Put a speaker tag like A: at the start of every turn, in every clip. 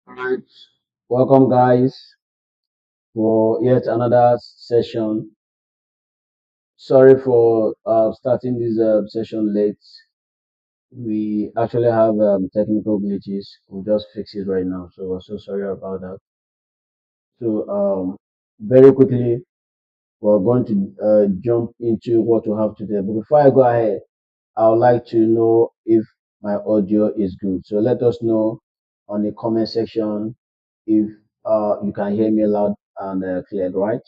A: Alright, welcome guys for yet another session. Sorry for starting this session late. We actually have technical glitches. We'll just fix it right now. So we're so sorry about that. So very quickly, we're going to jump into what we have today. But before I go ahead, I would like to know if my audio is good. So let us know on the comment section if you can hear me loud and clear, right?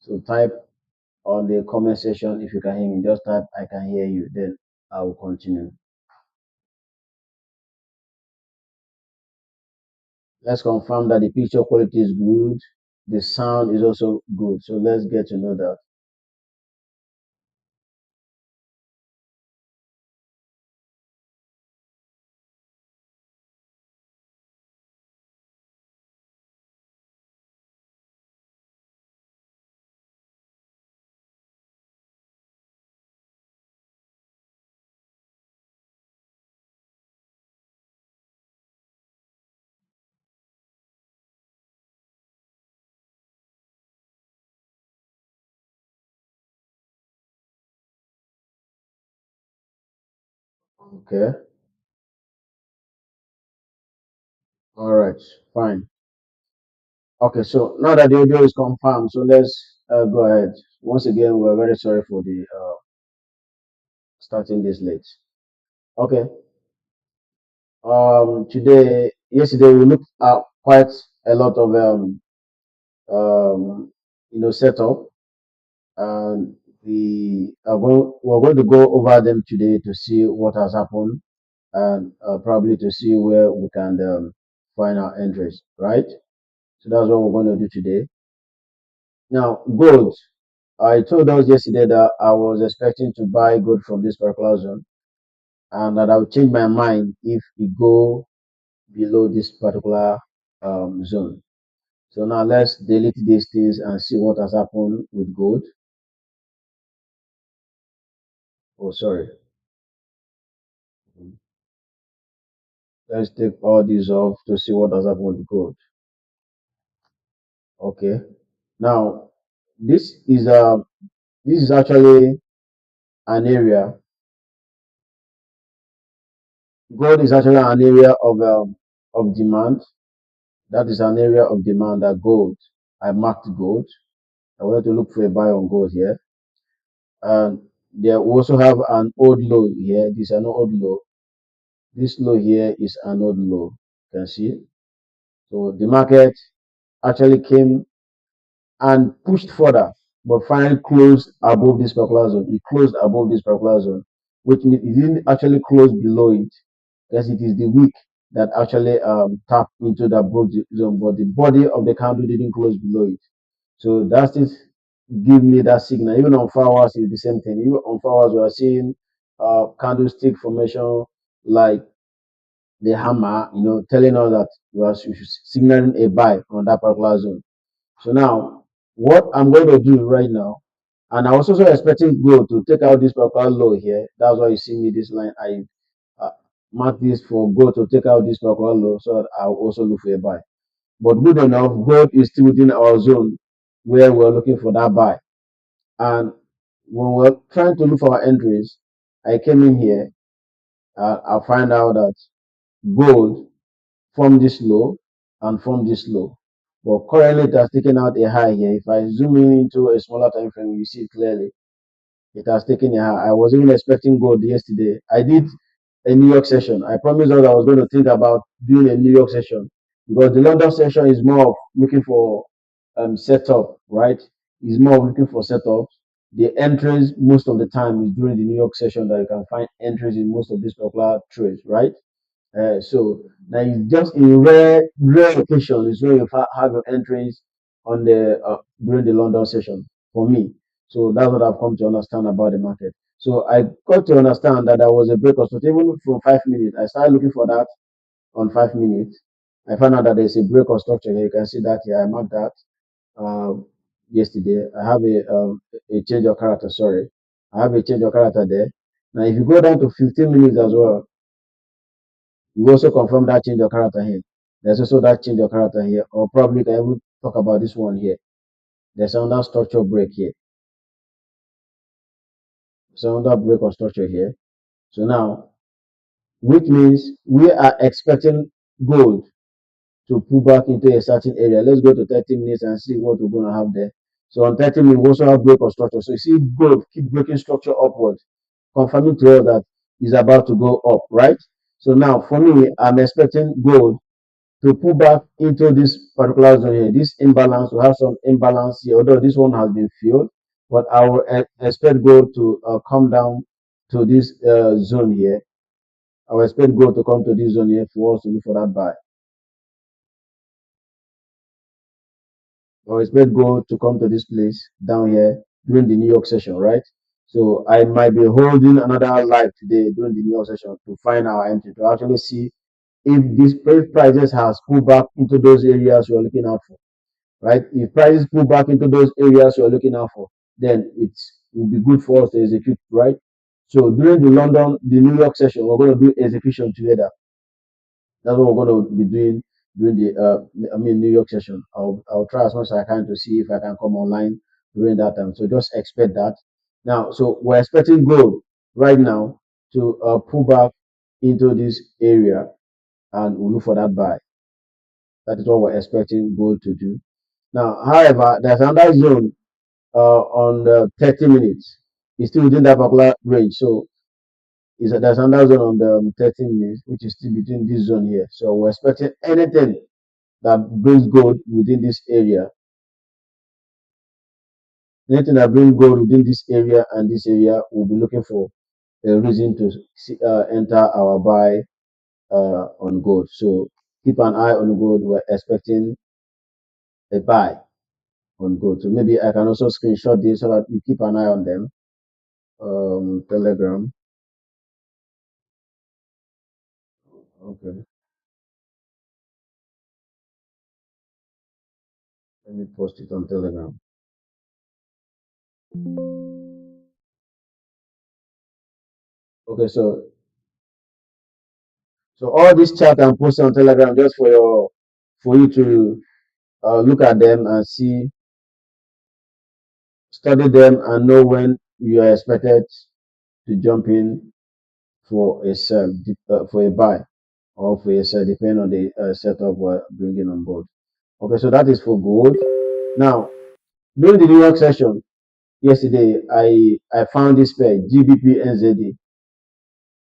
A: So type on the comment section if you can hear me. Just type I can hear you. Then I will continue. Let's confirm that the picture quality is good. The sound is also good. So let's get to know that. Okay. All right. Fine. Okay. So now that the audio is confirmed, so let's go ahead. Once again, we're very sorry for the starting this late. Okay. Yesterday we looked at quite a lot of setup, and we're going to go over them today to see what has happened and probably to see where we can find our entries, right? So that's what we're going to do today. Now, gold. I told us yesterday that I was expecting to buy gold from this particular zone, and that I would change my mind if it go below this particular zone. So now let's delete these things and see what has happened with gold. Oh, sorry. Let's take all these off to see what has happened with gold. Okay. Now, this is a this is actually an area. Gold is actually an area of demand. That is an area of demand that gold. I marked gold. I wanted to look for a buy on gold here. And there we also have an old low here. This is an old low. This low here is an old low. You can see. So the market actually came and pushed further, but finally closed above this particular zone. It closed above this particular zone, which means it didn't actually close below it, because it is the wick that actually tapped into that broke zone, but the body of the candle didn't close below it. So that's it. Give me that signal. Even on 4 hours is the same thing. Even on 4 hours, we are seeing candlestick formation like the hammer, telling us that we are signaling a buy on that particular zone. So now, what I'm going to do right now, and I was also expecting gold to take out this particular low here. That's why you see me this line. I uh, mark this for gold to take out this particular low, so that I'll also look for a buy. But good enough, gold is still within our zone where we're looking for that buy. And when we're trying to look for our entries, I came in here. I'll find out that gold from this low and from this low. But currently it has taken out a high here. If I zoom in into a smaller time frame, you see it clearly. It has taken a high. I was even expecting gold yesterday. I did a New York session. I promised us I was going to think about doing a New York session, because the London session is more of looking for setup, right? Is more of looking for setups. The entries most of the time is during the New York session that you can find entries in most of these popular trades, right? So now it's just in rare occasions where you have your entries on the during the London session for me. So that's what I've come to understand about the market. So I got to understand that there was a break of structure even from 5 minutes. I started looking for that on 5 minutes. I found out that there's a break of structure here. You can see that here. I marked that yesterday. I have a change of character. Sorry, I have a change of character there. Now, if you go down to 15 minutes as well, you also confirm that change of character here. There's also that change of character here, or probably can even talk about this one here. There's another structure break here. So another break of structure here. So now, which means we are expecting gold to pull back into a certain area. Let's go to 30 minutes and see what we're going to have there. So on 30 minutes, we also have break of structure. So you see gold keep breaking structure upwards, confirming to us that it's about to go up, right? So now for me, I'm expecting gold to pull back into this particular zone here. This imbalance, we have some imbalance here, although this one has been filled, but I will expect gold to come down to this zone here. I will expect gold to come to this zone here for us to look for that buy. Or expect gold to come to this place down here during the New York session, right? So I might be holding another live today during the New York session to find our entry to actually see if these prices has pulled back into those areas you're looking out for, right? If prices pull back into those areas you're looking out for, then it will be good for us to execute, right? So during the New York session, we're going to do execution together. That's what we're going to be doing during the New York session. I'll try as much as I can to see if I can come online during that time. So just expect that. Now, so we're expecting gold right now to pull back into this area, and we'll look for that buy. That is what we're expecting gold to do. Now, however, there's another zone on the 30 minutes. It's still within that particular range. So there's another zone on the 30 minutes, which is still between this zone here. So we're expecting anything that brings gold within this area. Anything that brings gold within this area and this area, we'll be looking for a reason to enter our buy on gold. So keep an eye on gold. We're expecting a buy on gold. So maybe I can also screenshot this so that you keep an eye on them. Telegram. Okay. Let me post it on Telegram. Okay, so all this chat I'm posting on Telegram just for you to look at them and see, study them, and know when you are expected to jump in for a sell, for a buy, or for a sell, depending on the setup we're bringing on board. Okay, so that is for gold. Now, during the New York session yesterday, I found this pair GBP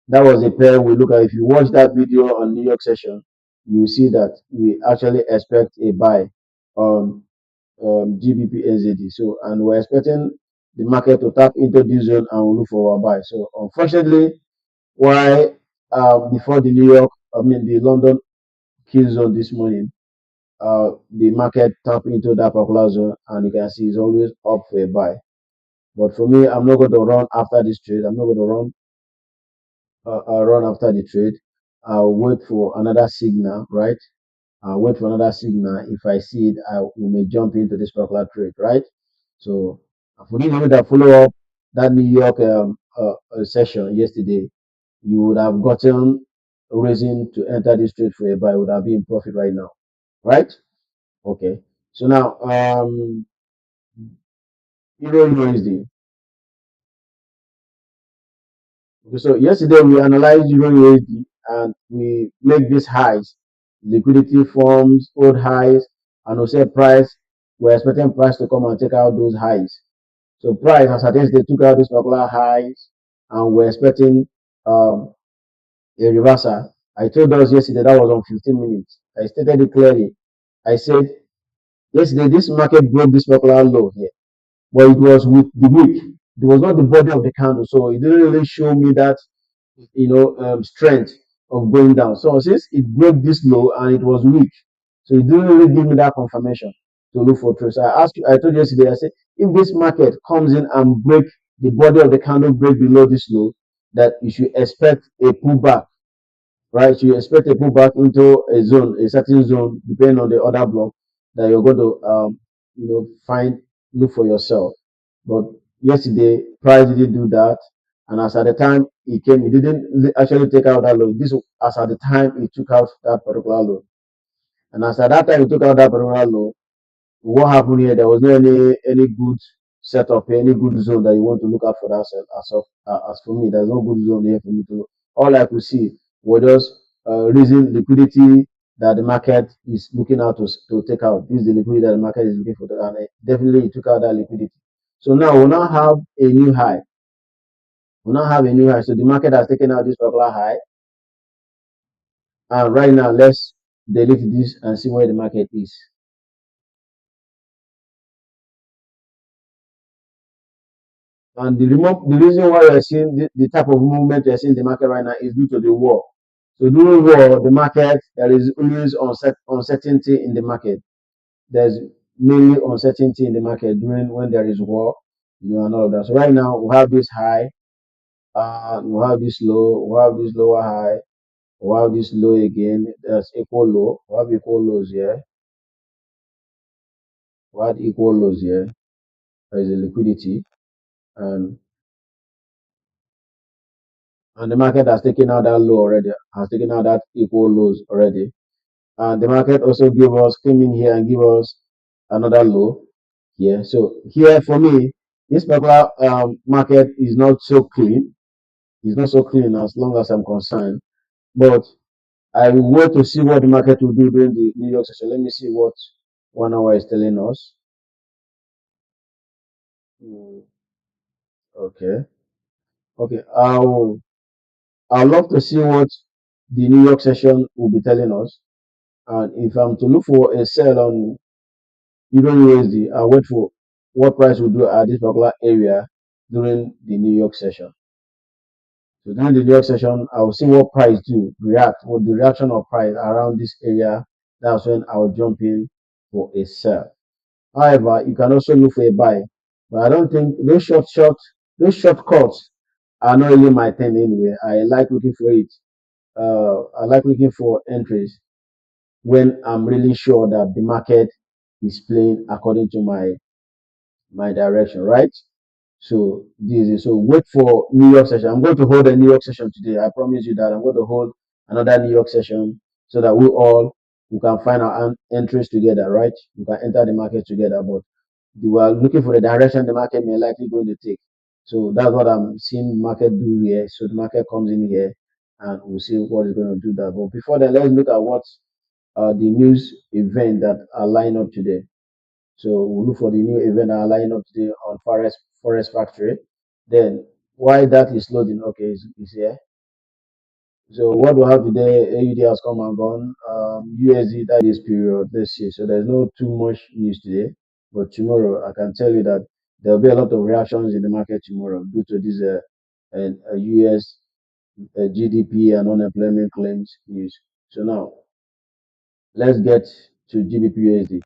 A: That was a pair we look at. If you watch that video on New York session, you see that we actually expect a buy on GBP So, and we're expecting the market to tap into this zone and we'll look for our buy. So, unfortunately, why before the the London kill zone this morning, the market tap into that particular zone, and you can see it's always up for a buy. But for me, I'm not going to run after this trade. I'm not going to run after the trade. I'll wait for another signal, right? I'll wait for another signal. If I see it, we may jump into this particular trade, right? So for those of you that follow up that New York session yesterday, you would have gotten a reason to enter this trade for a buy. Would have been in profit right now, right? Okay. So now, Euro USD. Okay, so yesterday we analyzed Euro USD and we make these highs, liquidity forms, old highs, and also price. We're expecting price to come and take out those highs. So price, as at they took out these particular highs, and we're expecting a reversal. I told us yesterday that was on 15 minutes. I stated it clearly. I said yesterday this market broke this particular low here, but it was with the wick. It was not the body of the candle, so it didn't really show me that strength of going down. So since it broke this low and it was weak, so it didn't really give me that confirmation to look for trade. So I told you yesterday, I said, if this market comes in and break the body of the candle, break below this low, that you should expect a pullback, right? You expect a pullback into a zone, a certain zone, depending on the other block that you're going to, look for yourself. But yesterday, price didn't do that, and as at the time it came, it didn't actually take out that low. This as at the time it took out that particular low. And as at that time you took out that particular low, what happened here? There was no any good setup, any good zone that you want to look out for that set. As for me, there's no good zone here for me to. All I could see was just reason liquidity that the market is looking out to take out. This is the liquidity that the market is looking for, and definitely it took out that liquidity. So now we now have a new high. We now have a new high. So the market has taken out this particular high, and right now let's delete this and see where the market is. And the reason why you're seeing the type of movement you're seeing in the market right now is due to the war. So during war, the market, there is always uncertainty in the market. There's mainly uncertainty in the market during when there is war, and all of that. So right now we have this high, we have this low, we have this lower high, we have this low again. There's equal low. We have equal lows here. We have equal lows here. There is a liquidity, and the market has taken out that low already, has taken out that equal lows already. And the market also came in here and give us another low here. So here for me, this particular market is not so clean. It's not so clean as long as I'm concerned. But I will wait to see what the market will do during the New York session. Let me see what 1 hour is telling us. Okay. Okay. I'll love to see what the New York session will be telling us. And if I'm to look for a sell on Euro-USD, I'll wait for what price will do at this particular area during the New York session. So during the New York session, I will see what price what the reaction of price around this area. That's when I will jump in for a sell. However, you can also look for a buy, but I don't think those shortcuts are not really my thing anyway. I like looking for it. I like looking for entries when I'm really sure that the market is playing according to my direction, right? So this is so wait for New York session. I'm going to hold a New York session today. I promise you that I'm going to hold another New York session so that we can find our entries together, right? We can enter the market together, but we are looking for the direction the market may likely going to take. So that's what I'm seeing market do here. So the market comes in here and we'll see what is going to do that. But before then, let's look at what the news event that are lined up today. So we'll look for the new event that are lining up today on Forex Factory. Then why that is loading, okay, is here. So what we have today, AUD has come and gone. USD that is period. Let's see. So there's no too much news today, but tomorrow I can tell you that there'll be a lot of reactions in the market tomorrow due to this US GDP and unemployment claims news. So now let's get to GBP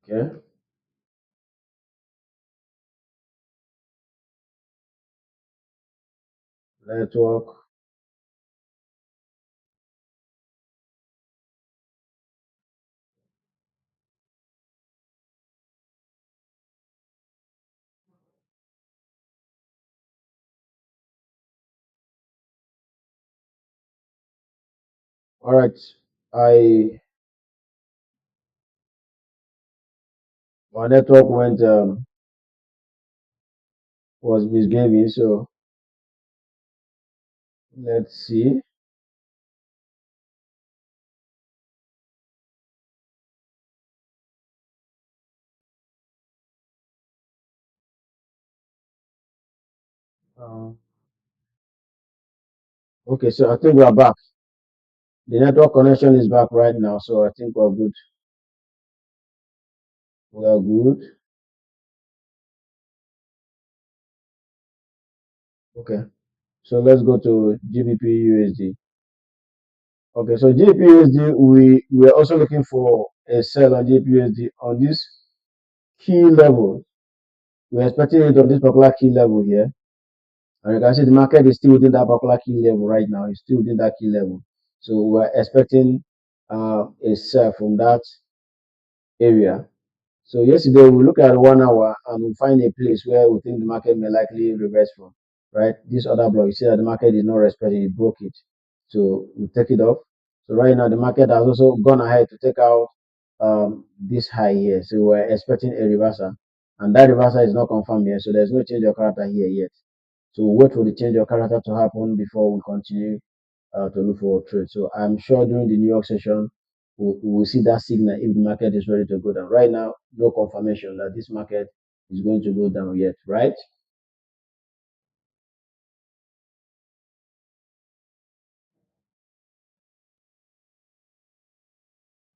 A: Okay. Network. All right. I My network went was misbehaving, so let's see. Uh, okay, so I think we are back. The network connection is back right now, so I think we're good. We are good. Okay, so let's go to GBP USD. Okay, so GBP USD, we are also looking for a sell on GBP USD on this key level. We're expecting it on this particular key level here. And you can see the market is still within that particular key level right now. It's still within that key level. So we're expecting a sell from that area. So yesterday we look at 1 hour and we find a place where we think the market may likely reverse from, right? This other block, you see that the market is not respecting, it broke it. So we take it off. So right now the market has also gone ahead to take out this high here. So we're expecting a reversal, and that reversal is not confirmed yet. So there's no change of character here yet. So we'll wait for the change of character to happen before we continue to look for a trade. So I'm sure during the New York session, we'll see that signal if the market is ready to go down. Right now, no confirmation that this market is going to go down yet, right?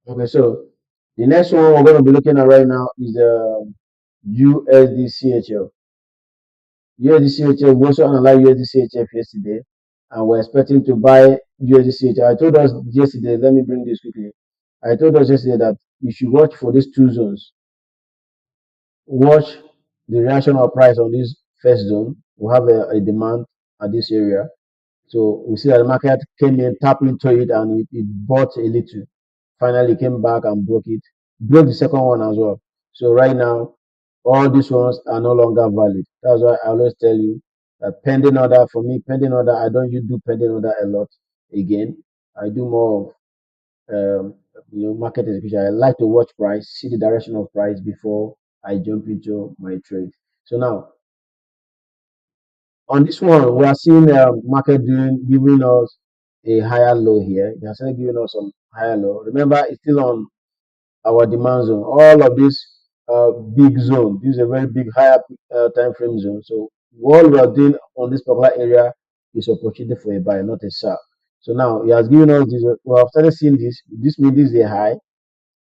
A: Okay, so the next one we're going to be looking at right now is the USD USD we also analyzed USD yesterday, and we're expecting to buy USD I told us yesterday, let me bring this quickly. I told us yesterday that you should watch for these two zones. Watch the reaction of price on this first zone. We have a demand at this area. So we see that the market came in, tapped into it, and it bought a little. Finally came back and broke it. Broke the second one as well. So right now, all these ones are no longer valid. That's why I always tell you that pending order, for me, pending order, I don't you do pending order a lot again. I do more of market execution. I like to watch price, see the direction of price before I jump into my trade. So now on this one, we are seeing market giving us a higher low here. They are still giving us some higher low. Remember, it's still on our demand zone. All of this big zone, this is a very big higher time frame zone. So what we are doing on this particular area is opportunity for a buy, not a sell. So now he has given us this. We have started seeing this. This means this is a high,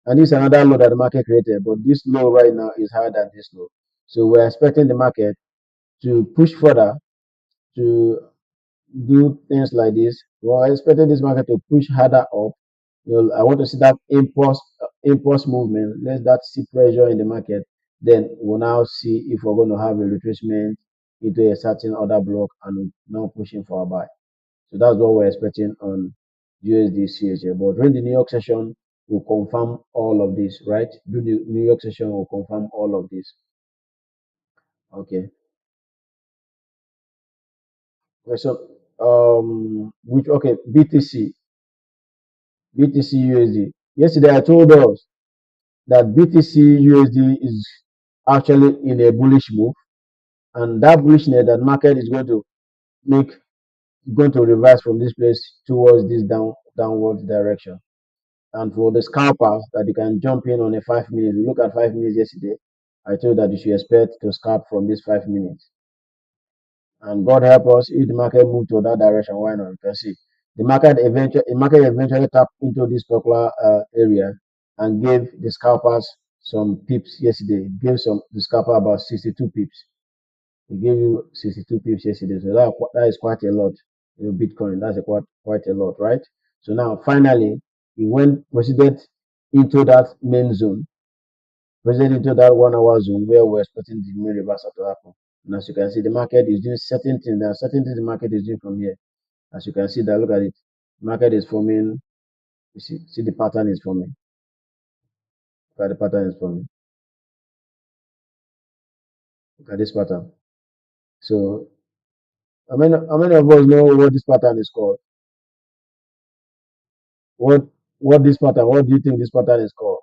A: and this is another low that the market created. But this low right now is higher than this low. So we're expecting the market to push further to do things like this. Well, I expected this market to push harder up. I want to see that impulse movement. Let that see pressure in the market. Then we'll now see if we're going to have a retracement into a certain other block and now pushing for a buy. So that's what we're expecting on USD CHF. But during the New York session, we'll confirm all of this, right? During the New York session, we'll confirm all of this. Okay. Okay, so which okay, BTC USD. Yesterday I told us that BTC USD is actually in a bullish move, and that bullishness that market is make going to reverse from this place towards this downward direction. And for the scalpers that you can jump in on a 5 minutes, we look at 5 minutes yesterday. I told that you should expect to scalp from this 5 minutes. And God help us if the market move to that direction. Why not? You can see the market eventually tapped into this particular area and gave the scalpers some pips yesterday. It gave the scalper about 62 pips. It gave you 62 pips yesterday. So that is quite a lot. Bitcoin, that's quite a lot, right? So now finally he proceeded into that main zone, proceeded into that 1 hour zone where we're expecting the main reversal to happen. And as you can see, the market is doing certain things. There are certain things the market is doing from here. As you can see that, look at it. Market is forming. You see the pattern is forming. Look at the pattern is forming. Look at this pattern. So how many of us know what this pattern is called? What what this pattern? What do you think this pattern is called?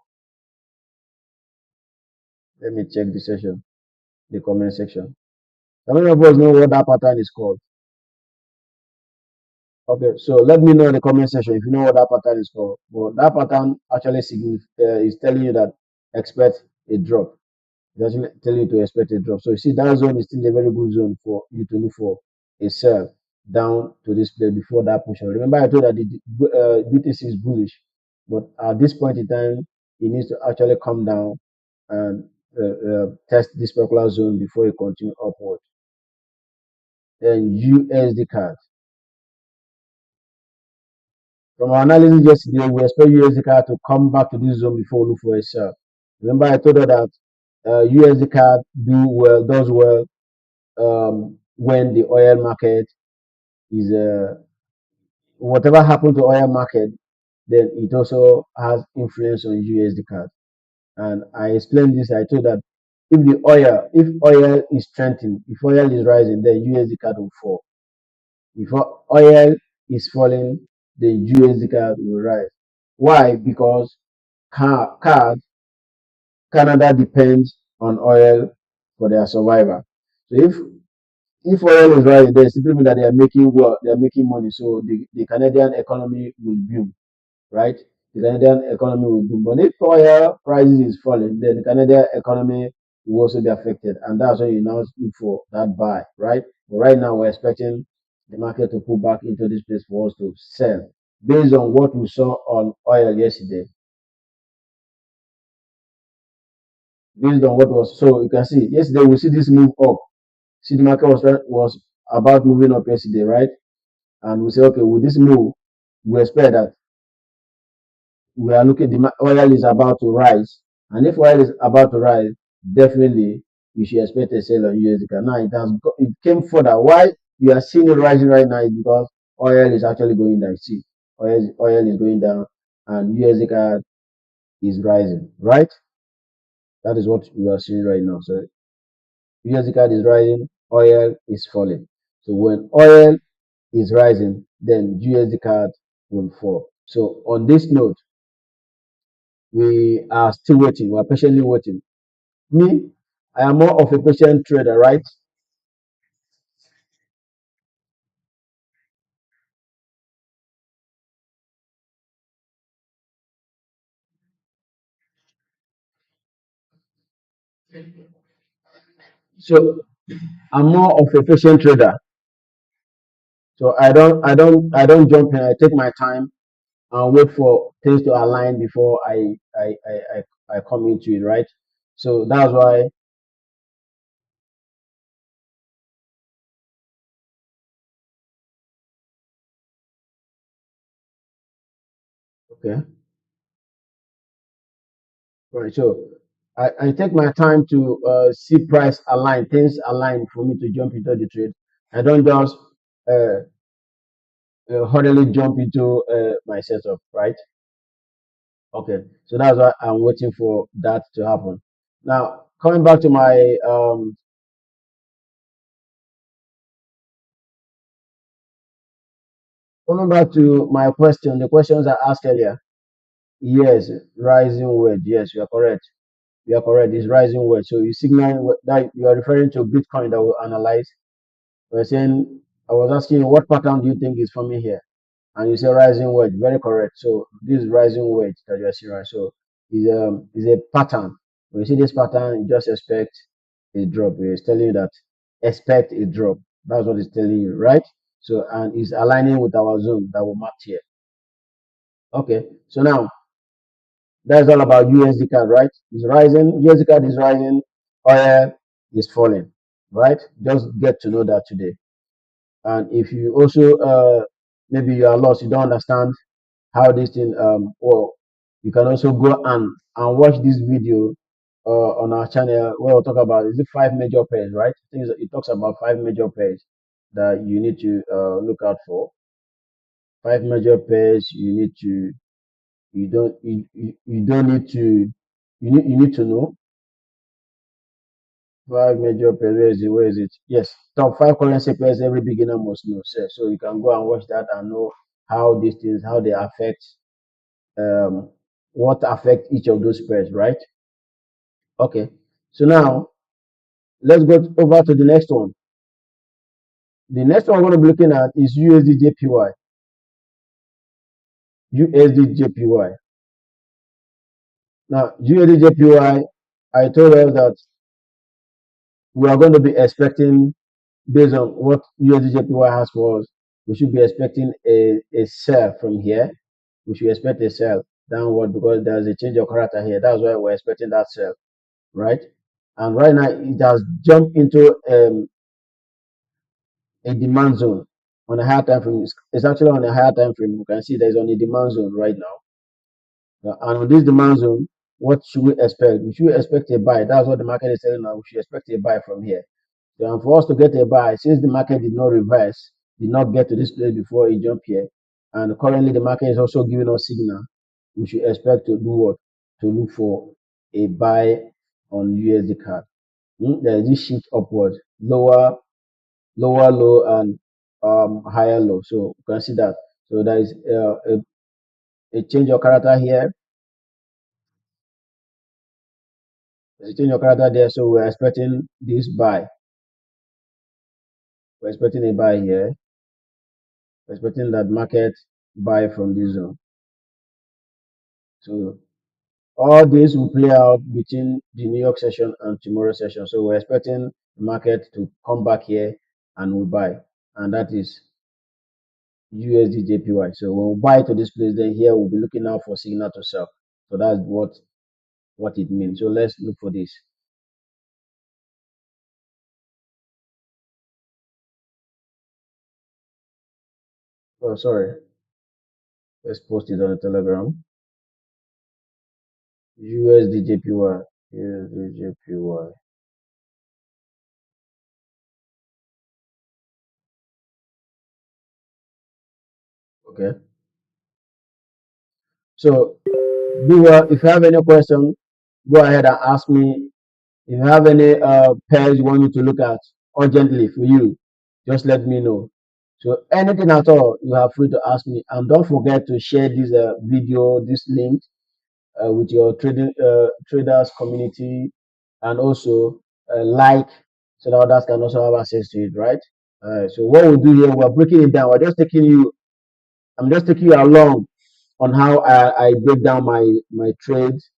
A: Let me check the session, the comment section. How many of us know what that pattern is called? Okay, so let me know in the comment section if you know what that pattern is called. Well, that pattern actually is telling you that expect a drop. It's actually telling you to expect a drop. So you see that zone is still a very good zone for you to look for a sell down to this place before that push. Remember, I told that the BTC is bullish, but at this point in time, it needs to actually come down and test this particular zone before it continue upward. Then USD card. From our analysis yesterday, we expect USD card to come back to this zone before we look for a sell. Remember, I told her that USD card does well when the oil market is whatever happened to oil market, then it also has influence on USD card. And I explained this. I told that if oil is strengthening, if oil is rising, then USD card will fall. If oil is falling, then USD card will rise. Why? Because card Canada depends on oil for their survival. So if oil is rising, then it simply means that they are making they are making money. So the Canadian economy will boom, right? The Canadian economy will boom. But if oil prices is falling, then the Canadian economy will also be affected. And that's why you now look for that buy, right? But right now we're expecting the market to pull back into this place for us to sell based on what we saw on oil yesterday. Based on what was so you can see yesterday we see this move up. See the market was about moving up yesterday, right? And we say, okay, with this move, we expect that we are looking the oil is about to rise, and if oil is about to rise, definitely you should expect a sell on USD. Now it came further. Why you are seeing it rising right now is because oil is actually going down. See, oil is going down, and USD is rising, right? That is what we are seeing right now. So USD is rising, oil is falling. So when oil is rising, then USD card will fall. So on this note, we are still waiting. We are patiently waiting. Me, I am more of a patient trader, right? So I'm more of a patient trader. So I don't jump in. I take my time and wait for things to align before I come into it, right? So that's why. Okay. Right. So I take my time to see price align, things align for me to jump into the trade. I don't just uh, hurriedly jump into my setup, right? Okay. So that's why I'm waiting for that to happen. Now, coming back to my question, the questions I asked earlier. Yes, rising wedge. Yes, you are correct. You are correct. It's rising wedge. So you signal that you are referring to Bitcoin that we analyze. We're saying I was asking you what pattern do you think is forming here? And you say rising wedge. Very correct. So this is rising wedge that you are seeing, right? So is a pattern. When you see this pattern, you just expect a drop. It's telling you that expect a drop. That's what it's telling you, right? So and it's aligning with our zone that we marked here. Okay. So now that's all about USD card, right? It's rising. USD card is rising. Oil is falling, right? Just get to know that today. And if you also maybe you are lost, you don't understand how this thing or you can also go and watch this video on our channel where we'll talk about is it five major pairs, right? Things it talks about five major pairs that you need to look out for. Five major pairs you need to you don't need to you need to know five major pairs. Where is it? Yes, top five currency pairs every beginner must know. So you can go and watch that and know how these things how they affect um what affect each of those pairs, right? Okay. So now let's go over to the next one. The next one I'm going to be looking at is USD JPY. Now USD I told us that we are going to be expecting based on what USD has for us. We should be expecting a sell from here. We should expect a sell downward because there's a change of character here. That's why we're expecting that sell, right? And right now it has jumped into a demand zone on a higher time frame. It's actually on a higher time frame. You can see there's on a demand zone right now. And on this demand zone, what should we expect? We should expect a buy. That's what the market is telling now. We should expect a buy from here. So, and for us to get a buy, since the market did not reverse, did not get to this place before it jumped here, and currently the market is also giving us signal, we should expect to do what? To look for a buy on USD card. There is this shift upward, lower low, and higher low. So you can see that. So there is a change of character here. There's a change of character there. So we're expecting this buy. We're expecting a buy here. We're expecting that market buy from this zone. So all this will play out between the New York session and tomorrow's session. So we're expecting the market to come back here and we'll buy. And that is USD JPY. So when we buy to this place, then here we'll be looking out for signal to sell. So that's what it means. So let's look for this. Oh, sorry. Let's post it on the Telegram. USD JPY. USD JPY. Okay. So do well. If you have any question, go ahead and ask me. If you have any pairs you want me to look at urgently for you, just let me know. So anything at all, you are free to ask me. And don't forget to share this video, this link with your traders community, and also like so that others can also have access to it, right? So what we'll do here, we're breaking it down. I'm just taking you along on how I break down my trades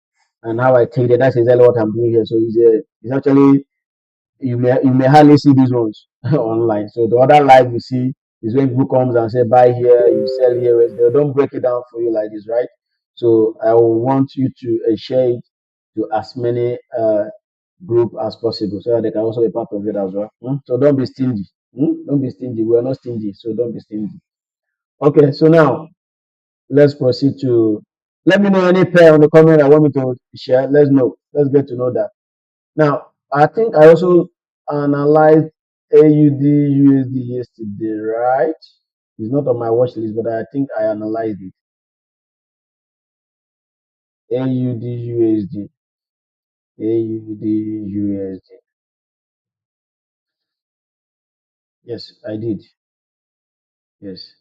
A: and how I take it. That's exactly what I'm doing here. So it's actually you may hardly see these ones online. So the other live you see is when people comes and say buy here, you sell here. They don't break it down for you like this, right? So I will want you to share it to as many group as possible so that they can also be part of it as well. So don't be stingy. Don't be stingy. We are not stingy, so don't be stingy. Okay, so now let's proceed to. Let me know any pair on the comment I want me to share. Let's know. Let's get to know that. Now, I think I also analyzed AUD USD yesterday, right? It's not on my watch list, but I think I analyzed it. AUD USD. AUD USD. Yes, I did. Yes.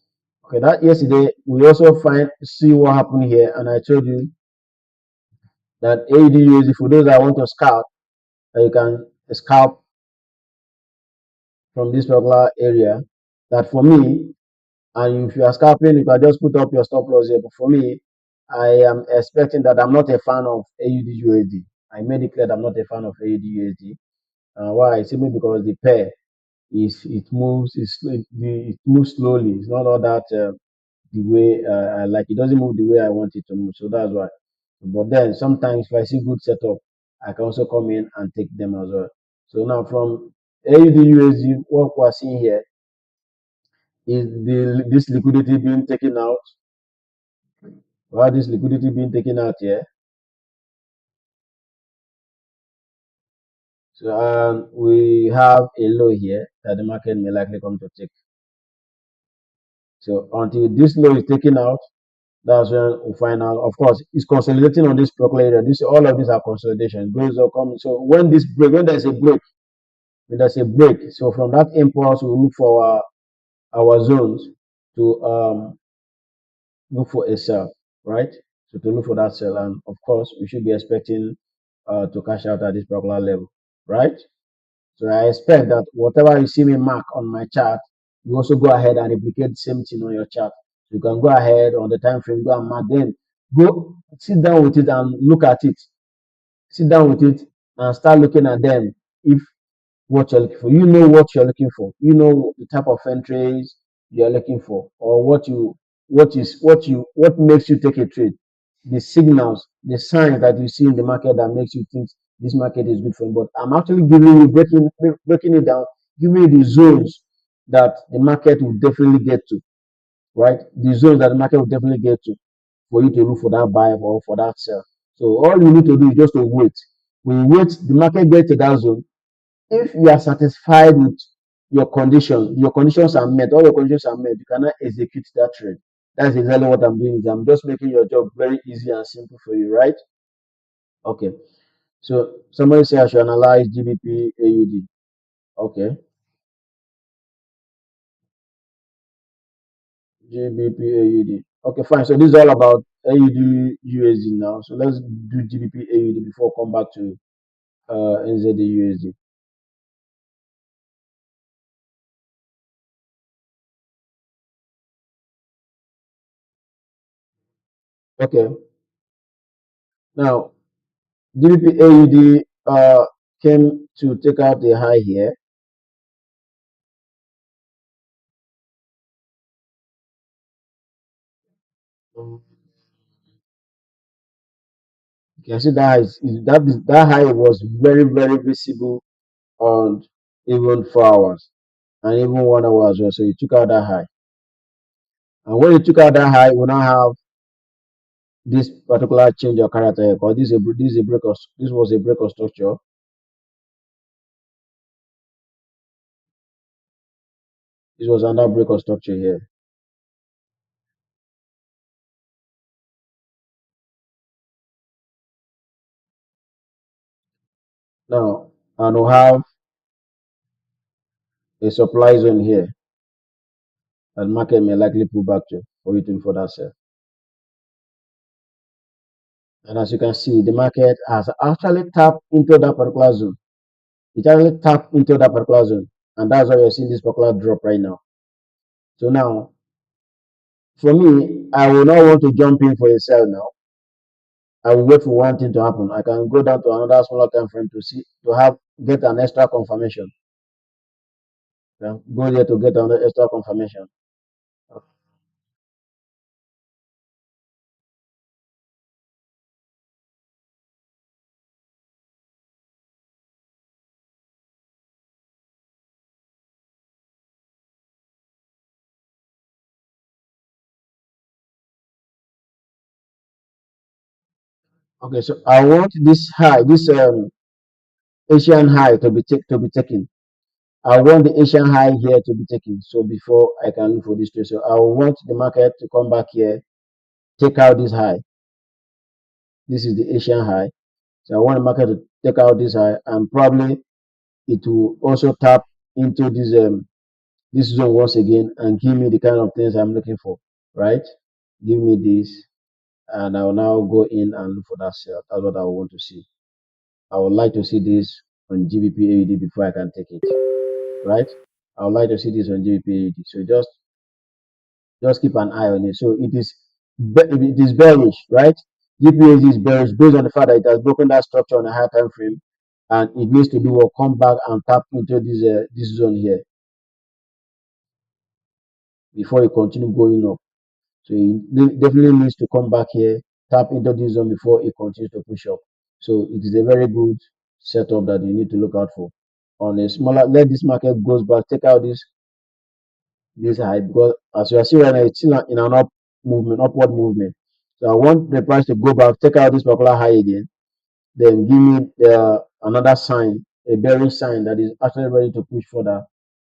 A: Okay, that yesterday we also see what happened here, and I told you that AUD USD for those that want to scalp, you can scalp from this particular area. That for me, and if you are scalping, you can just put up your stop loss here. But for me, I am expecting that I'm not a fan of AUD USD. I made it clear that I'm not a fan of AUD USD. Why? Simply because the pair it moves slowly. It's not all that the way I like. It doesn't move the way I want it to move. So that's why. But then sometimes if I see good setup, I can also come in and take them as well. So now from AUD USD, what we're seeing here is this liquidity being taken out. Why this liquidity being taken out here? So we have a low here that the market may likely come to take. So until this low is taken out, that's when we find out. Of course, it's consolidating on this particular area. All of these are consolidations. Goes or coming. So when there's a break, so from that impulse, we look for our zones to look for a sell, right? So to look for that sell, and of course, we should be expecting to cash out at this particular level, right? So I expect that whatever you see me mark on my chart, you also go ahead and replicate the same thing on your chart. You can go ahead on the time frame, go and mark, then go sit down with it and look at it. Sit down with it and start looking at them. If what you're looking for, you know what you're looking for, you know the type of entries you're looking for, or what makes you take a trade, the signals, the signs that you see in the market that makes you think this market is good for you. But I'm actually giving you breaking it down, giving you the zones that the market will definitely get to, right? The zones that the market will definitely get to for you to look for that buy or for that sell. So all you need to do is just to wait. When you wait, the market gets to that zone. If you are satisfied with your conditions are met, all your conditions are met, you cannot execute that trade. That's exactly what I'm doing. I'm just making your job very easy and simple for you, right? Okay. So somebody say I should analyze GBP AUD. Okay, GBP AUD. Okay, fine. So this is all about AUD USD now. So let's do GBP AUD before I come back to NZD USD. Okay, now GBP AUD came to take out the high here. You can see that that high was very visible on even 4 hours and even 1 hour as well. So it took out that high. And when you took out that high, we now have this particular change of character here, because this was a break of structure. This was another break of structure here. Now, and we'll have a supply zone here that market may likely pull back to for you to further sell. And as you can see, the market has actually tapped into that particular zone. It actually tapped into that particular zone, and that's why you're seeing this particular drop right now. So now, for me, I will not want to jump in for a sell now. I will wait for one thing to happen. I can go down to another smaller time frame to see to have get an extra confirmation. Okay? Go there to get another extra confirmation. Okay, so I want this high, this Asian high to be taken. I want the Asian high here to be taken. So before I can look for this trade, so I want the market to come back here, take out this high. This is the Asian high. So I want the market to take out this high, and probably it will also tap into this zone once again and give me the kind of things I'm looking for. Right? Give me this, and I will now go in and look for that sell. That's what I want to see. I would like to see this on GBP AUD before I can take it. Right? I would like to see this on GBP AUD. So just keep an eye on it. So it is bearish, right? GPSG is bearish based on the fact that it has broken that structure on a higher time frame, and it needs to do what come back and tap into this zone here before it continue going up. So it definitely needs to come back here, tap into this zone before it continues to push up. So it is a very good setup that you need to look out for. On a smaller, let this market goes back, take out this high, because as you are seeing right now, it's still in an upward movement. So I want the price to go back, take out this particular high again, then give me another sign, a bearish sign that is actually ready to push further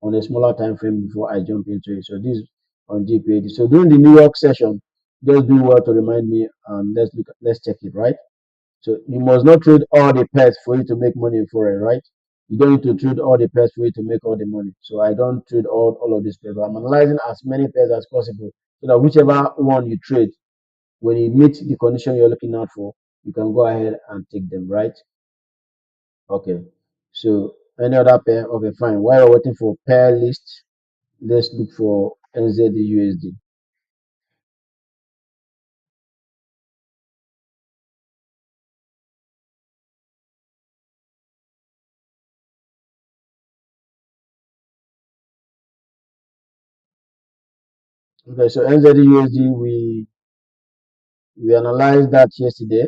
A: on a smaller time frame before I jump into it. So this is on GPAD. So during the New York session, just do well to remind me, and let's check it, right? So you must not trade all the pairs for you to make money in foreign, right? You don't need to trade all the pairs for you to make all the money. So I don't trade all of these pairs. I'm analyzing as many pairs as possible so that whichever one you trade, when you meet the condition you're looking out for, you can go ahead and take them, right? Okay. So any other pair? Okay, fine. While we're waiting for pair list, let's look for NZD USD. Okay, so NZD USD, we analyzed that yesterday.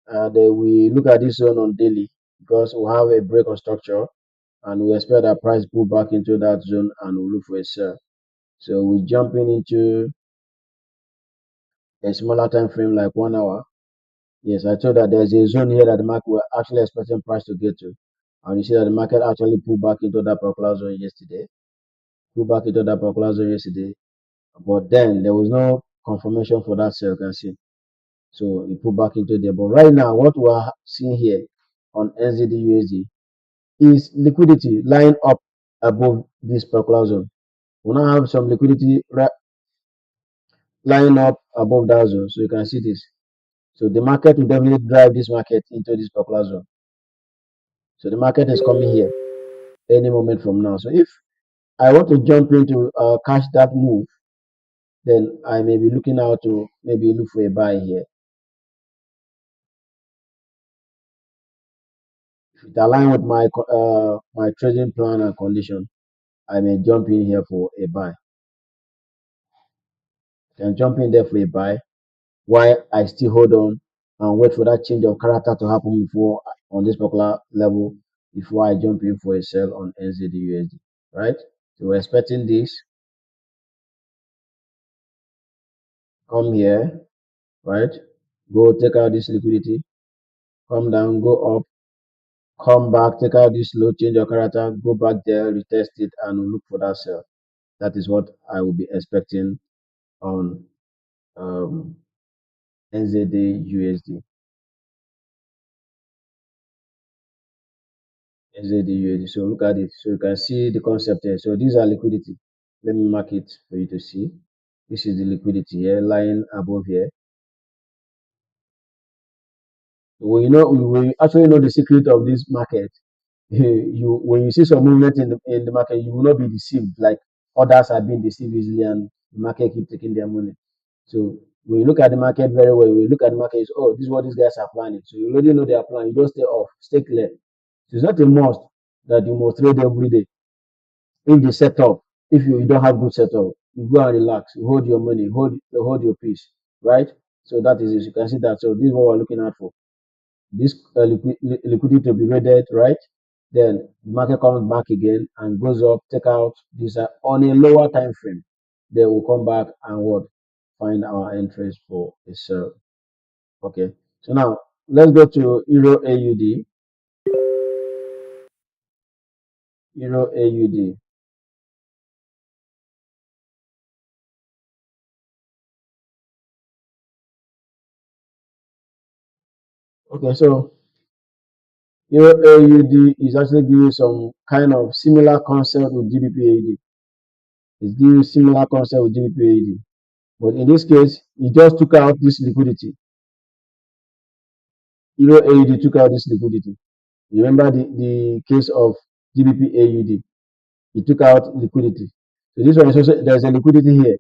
A: Then we look at this zone on daily because we have a break of structure, and we expect that price pull back into that zone and we look for a sell. So we jumping into a smaller time frame like 1 hour. Yes, I told that there's a zone here that the market were actually expecting price to get to. And you see that the market actually pulled back into that particular zone yesterday. Pulled back into that particular zone yesterday. But then there was no confirmation for that sell, you can see. So it pulled back into there. But right now, what we are seeing here on NZD/USD is liquidity lying up above this particular zone. We now have some liquidity lying up above that zone, so you can see this. So the market will definitely drive this market into this particular zone. So the market is coming here any moment from now. So if I want to jump into catch that move, then I may be looking out to maybe look for a buy here. If it aligns with my trading plan and condition, I may jump in here for a buy. I can jump in there for a buy while I still hold on and wait for that change of character to happen before on this particular level before I jump in for a sell on NZD/USD. Right? So we're expecting this. Come here, right? Go take out this liquidity, come down, go up, come back, take out this low, change your character, go back there, retest it, and look for that sell. That is what I will be expecting on NZD/USD. NZD/USD. So look at it. So you can see the concept here. So these are liquidity. Let me mark it for you to see. This is the liquidity here lying above here. When you actually know the secret of this market, you when you see some movement in the market, you will not be deceived like others are being deceived easily and the market keep taking their money. So when you look at the market very well, when you look at the market, oh, this is what these guys are planning. So you already know their plan. You don't stay off, stay clear. So it's not a must that you must trade every day. In the setup, if you don't have good setup, you go and relax, you hold your money, hold your peace, right? So that is it. You can see that. So this is what we're looking at for this liquidity to be rated, right? Then the market comes back again and goes up, take out this on a lower time frame. Then we'll come back and what find our entries for a sell. Okay, so now let's go to Euro AUD. Euro AUD. Okay, so Euro AUD is actually giving some kind of similar concept with GBP It's giving similar concept with GBP but in this case, it just took out this liquidity. Euro AUD took out this liquidity. Remember the case of GBP AUD, it took out liquidity. So this one is also there's a liquidity here.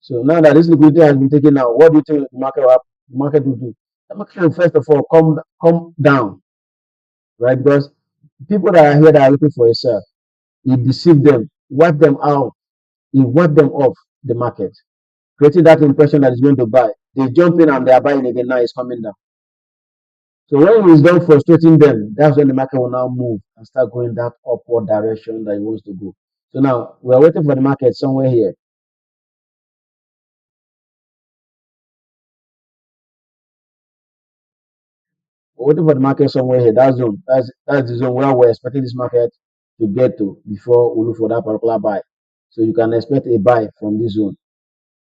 A: So now that this liquidity has been taken out, what do you think the market will do? The market will first of all come down, right? Because people that are here that are looking for a sell, you deceive them, wipe them out, you wipe them off the market, creating that impression that it's going to buy. They jump in and they are buying again. Now it's coming down. So when he's done frustrating them, that's when the market will now move and start going that upward direction that it wants to go. So now we are waiting for the market somewhere here. We're waiting for the market somewhere here. That zone, that's the zone where we're expecting this market to get to before we look for that particular buy. So you can expect a buy from this zone.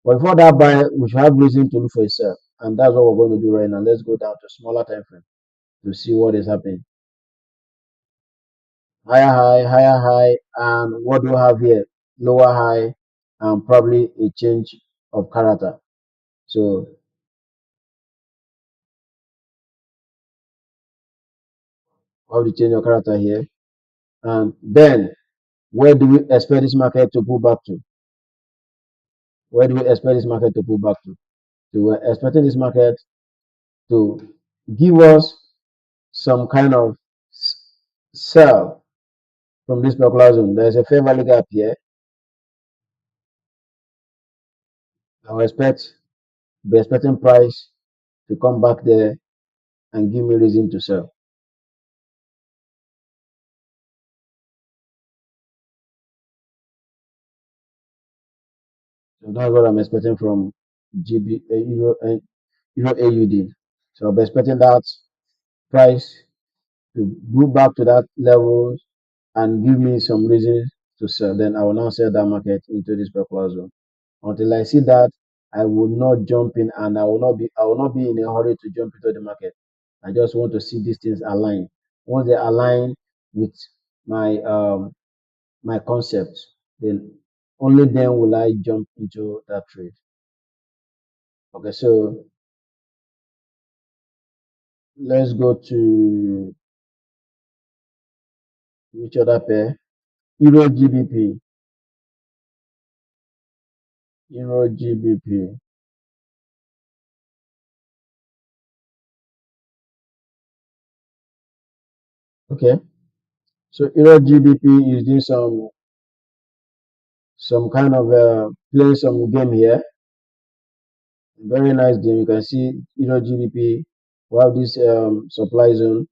A: But before that buy, we should have reason to look for a sell. And that's what we're going to do right now. Let's go down to smaller time frame to see what is happening. Higher high, and what do we have here? Lower high, and probably a change of character. So we have the change of character here. And then where do we expect this market to pull back to? Where do we expect this market to pull back to? So we're expecting this market to give us some kind of sell from this particular zone. There's a fair value gap here. I will be expecting price to come back there and give me reason to sell. So that's what I'm expecting from Euro AUD. So I'll be expecting that price to go back to that level and give me some reason to sell. Then I will now sell that market into this particular zone. Until I see that, I will not jump in, and I will not be in a hurry to jump into the market. I just want to see these things align. Once they align with my my concept, then only then will I jump into that trade. Okay, so let's go to which other pair? Euro GBP. Euro GBP. Okay, so Euro GBP is doing some kind of playing some game here. Very nice game. You can see Euro GBP. We have this supply zone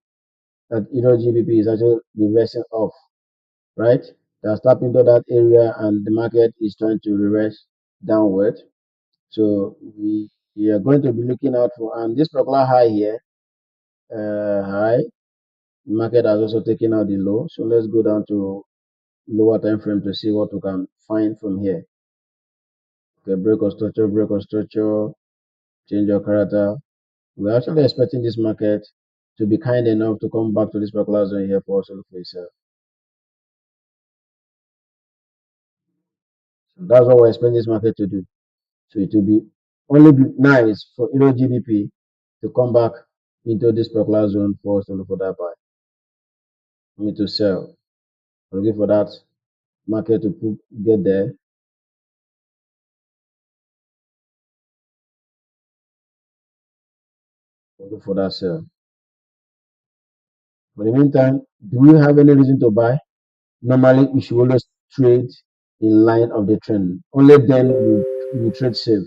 A: that Euro GBP is actually reversing off, right? That's tapped into that area, and the market is trying to reverse downward. So we are going to be looking out for, and this particular high here, high, the market has also taken out the low. So let's go down to lower time frame to see what we can find from here. Okay, break of structure, change of character. We're actually expecting this market to be kind enough to come back to this particular zone here for us to look for itself. So that's what we're expecting this market to do. So it will be only be nice for Euro GBP to come back into this particular zone for us to look for that buy. We need to sell. We're looking for that market to get there. We'll look for that sell. For the meantime, do we have any reason to buy? Normally, you should always trade in line of the trend. Only then you trade safe,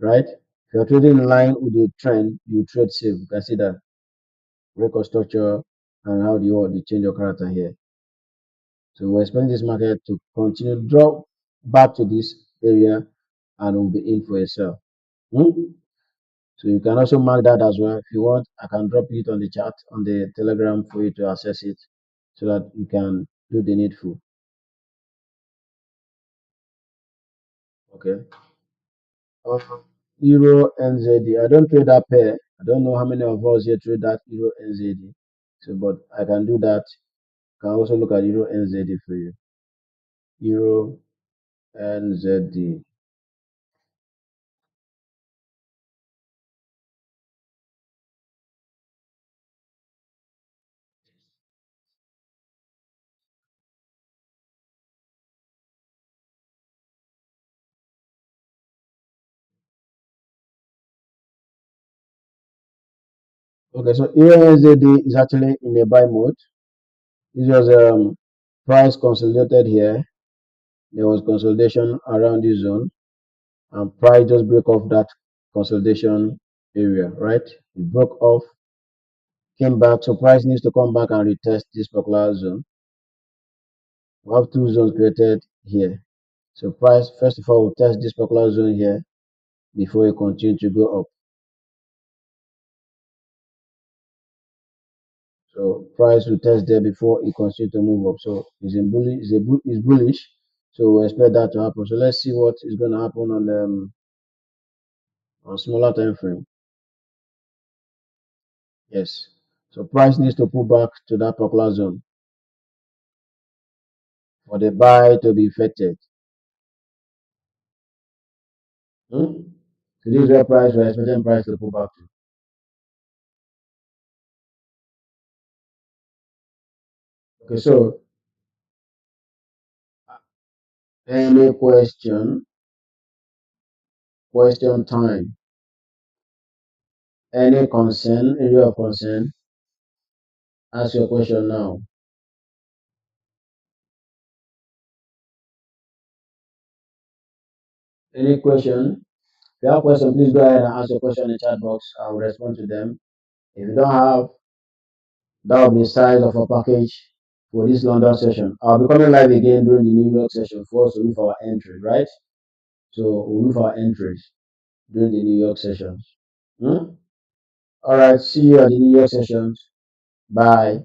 A: right? If you're trading in line with the trend, you trade safe. You can see that record structure and how the change of character here. So we're expecting this market to continue drop back to this area, and we'll be in for a sell. So you can also mark that as well. If you want, I can drop it on the chat on the Telegram for you to access it so that you can do the needful. Okay. Euro NZD. I don't trade that pair. I don't know how many of us here trade that Euro NZD. So, but I can do that. Can also look at Euro NZD for you. Euro NZD. Okay, so Euro NZD is actually in a buy mode. This was price consolidated here. There was consolidation around this zone, and price just broke off that consolidation area, right? It broke off, came back, so price needs to come back and retest this particular zone. We have two zones created here. So price, first of all, will test this particular zone here before it continue to go up. So price will test there before it continue to move up. So it's bullish. So we expect that to happen. So let's see what is going to happen on smaller time frame. Yes. So price needs to pull back to that particular zone for the buy to be effected. So this is where price we're expecting price to pull back to. Okay, so any question time, any concern, area of concern, ask your question now. Any question? If you have question, please go ahead and ask your question in the chat box. I will respond to them. If you don't have, that will be the size of a package for this London session. I'll be coming live again during the New York session for us to look for our entry, right? So we'll look for our entries during the New York sessions. All right, see you at the New York sessions. Bye.